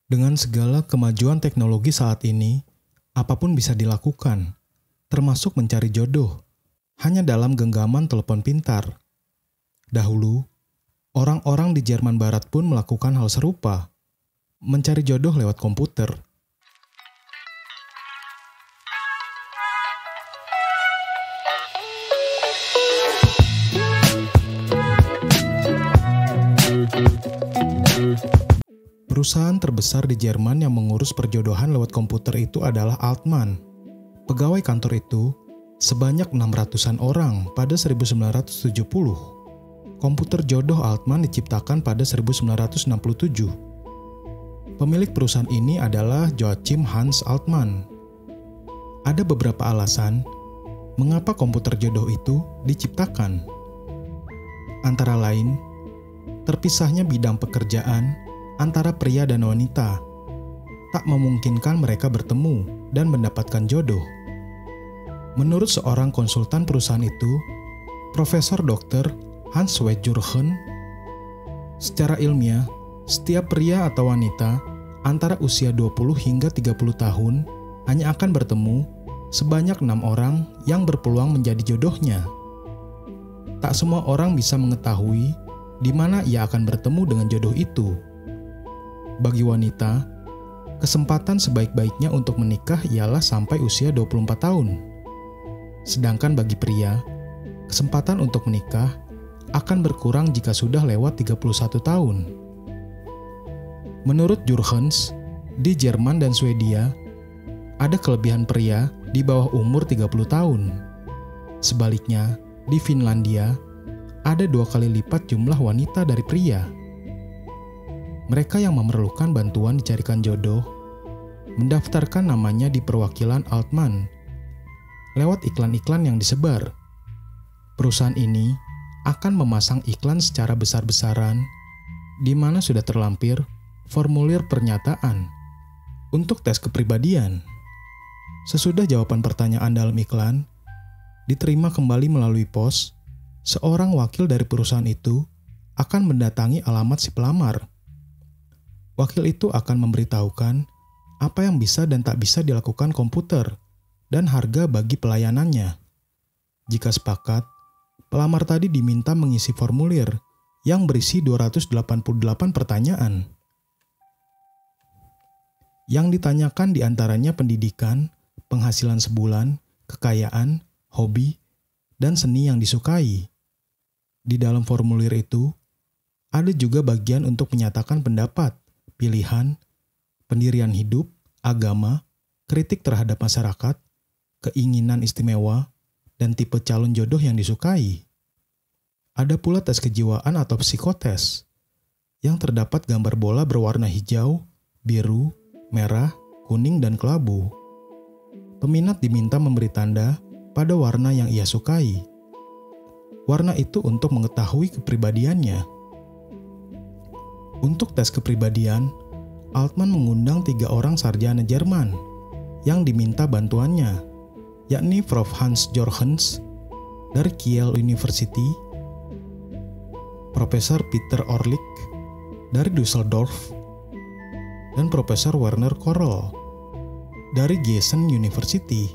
Dengan segala kemajuan teknologi saat ini, apapun bisa dilakukan, termasuk mencari jodoh, hanya dalam genggaman telepon pintar. Dahulu, orang-orang di Jerman Barat pun melakukan hal serupa, mencari jodoh lewat komputer. Perusahaan terbesar di Jerman yang mengurus perjodohan lewat komputer itu adalah Altman. Pegawai kantor itu sebanyak 600-an orang pada 1970. Komputer jodoh Altman diciptakan pada 1967. Pemilik perusahaan ini adalah Joachim Hans Altman. Ada beberapa alasan mengapa komputer jodoh itu diciptakan. Antara lain, terpisahnya bidang pekerjaan antara pria dan wanita tak memungkinkan mereka bertemu dan mendapatkan jodoh. Menurut seorang konsultan perusahaan itu, Profesor Dr. Hans Wejurgen, secara ilmiah, setiap pria atau wanita antara usia 20 hingga 30 tahun hanya akan bertemu sebanyak 6 orang yang berpeluang menjadi jodohnya. Tak semua orang bisa mengetahui di mana ia akan bertemu dengan jodoh itu. Bagi wanita, kesempatan sebaik-baiknya untuk menikah ialah sampai usia 24 tahun. Sedangkan bagi pria, kesempatan untuk menikah akan berkurang jika sudah lewat 31 tahun. Menurut Jurgens, di Jerman dan Swedia, ada kelebihan pria di bawah umur 30 tahun. Sebaliknya, di Finlandia, ada 2 kali lipat jumlah wanita dari pria. Mereka yang memerlukan bantuan dicarikan jodoh, mendaftarkan namanya di perwakilan Altman lewat iklan-iklan yang disebar. Perusahaan ini akan memasang iklan secara besar-besaran di mana sudah terlampir formulir pernyataan untuk tes kepribadian. Sesudah jawaban pertanyaan dalam iklan diterima kembali melalui pos, seorang wakil dari perusahaan itu akan mendatangi alamat si pelamar. Wakil itu akan memberitahukan apa yang bisa dan tak bisa dilakukan komputer dan harga bagi pelayanannya. Jika sepakat, pelamar tadi diminta mengisi formulir yang berisi 288 pertanyaan. Yang ditanyakan diantaranya pendidikan, penghasilan sebulan, kekayaan, hobi, dan seni yang disukai. Di dalam formulir itu, ada juga bagian untuk menyatakan pendapat, pilihan, pendirian hidup, agama, kritik terhadap masyarakat, keinginan istimewa, dan tipe calon jodoh yang disukai. Ada pula tes kejiwaan atau psikotes, yang terdapat gambar bola berwarna hijau, biru, merah, kuning, dan kelabu. Peminat diminta memberi tanda pada warna yang ia sukai. Warna itu untuk mengetahui kepribadiannya. Untuk tes kepribadian, Altman mengundang 3 orang sarjana Jerman yang diminta bantuannya, yakni Prof. Hans Jorgens dari Kiel University, Profesor Peter Orlik dari Düsseldorf, dan Profesor Werner Korrel dari Gießen University.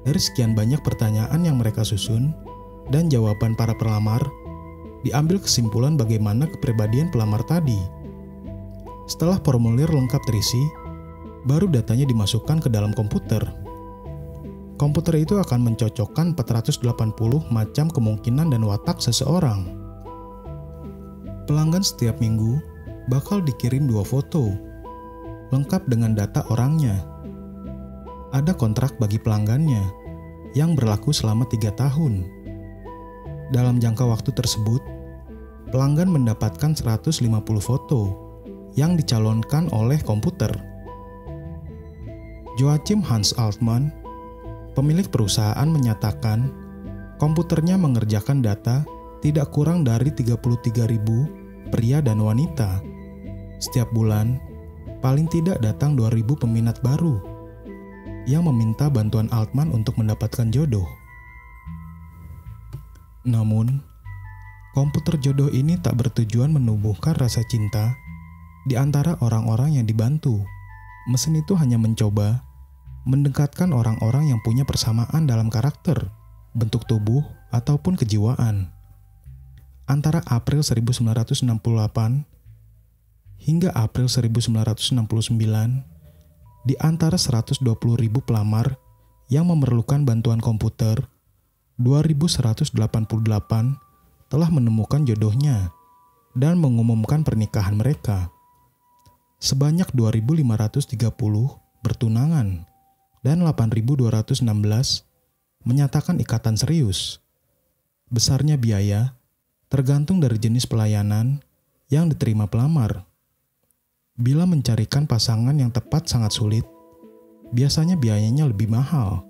Dari sekian banyak pertanyaan yang mereka susun dan jawaban para pelamar, diambil kesimpulan bagaimana kepribadian pelamar tadi. Setelah formulir lengkap terisi, baru datanya dimasukkan ke dalam komputer. Komputer itu akan mencocokkan 480 macam kemungkinan dan watak seseorang. Pelanggan setiap minggu bakal dikirim 2 foto, lengkap dengan data orangnya. Ada kontrak bagi pelanggannya, yang berlaku selama 3 tahun. Dalam jangka waktu tersebut, pelanggan mendapatkan 150 foto yang dicalonkan oleh komputer. Joachim Hans Altman, pemilik perusahaan, menyatakan komputernya mengerjakan data tidak kurang dari 33.000 pria dan wanita. Setiap bulan, paling tidak datang 2.000 peminat baru yang meminta bantuan Altman untuk mendapatkan jodoh. Namun, komputer jodoh ini tak bertujuan menumbuhkan rasa cinta Di antara orang-orang yang dibantu, mesin itu hanya mencoba mendekatkan orang-orang yang punya persamaan dalam karakter, bentuk tubuh, ataupun kejiwaan. Antara April 1968 hingga April 1969, di antara 120.000 pelamar yang memerlukan bantuan komputer, 2.188 telah menemukan jodohnya dan mengumumkan pernikahan mereka. Sebanyak 2.530 bertunangan dan 8.216 menyatakan ikatan serius. Besarnya biaya tergantung dari jenis pelayanan yang diterima pelamar. Bila mencarikan pasangan yang tepat sangat sulit, biasanya biayanya lebih mahal.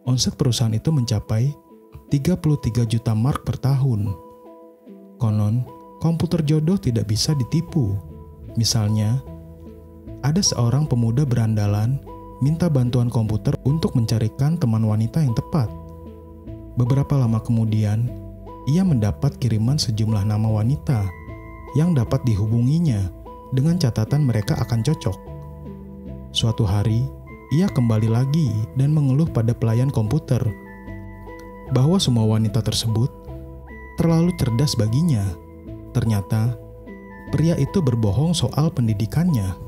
Omset perusahaan itu mencapai 33 juta mark per tahun. Konon, komputer jodoh tidak bisa ditipu. Misalnya, ada seorang pemuda berandalan minta bantuan komputer untuk mencarikan teman wanita yang tepat. Beberapa lama kemudian, ia mendapat kiriman sejumlah nama wanita yang dapat dihubunginya dengan catatan mereka akan cocok. Suatu hari, ia kembali lagi dan mengeluh pada pelayan komputer bahwa semua wanita tersebut terlalu cerdas baginya. Ternyata, pria itu berbohong soal pendidikannya.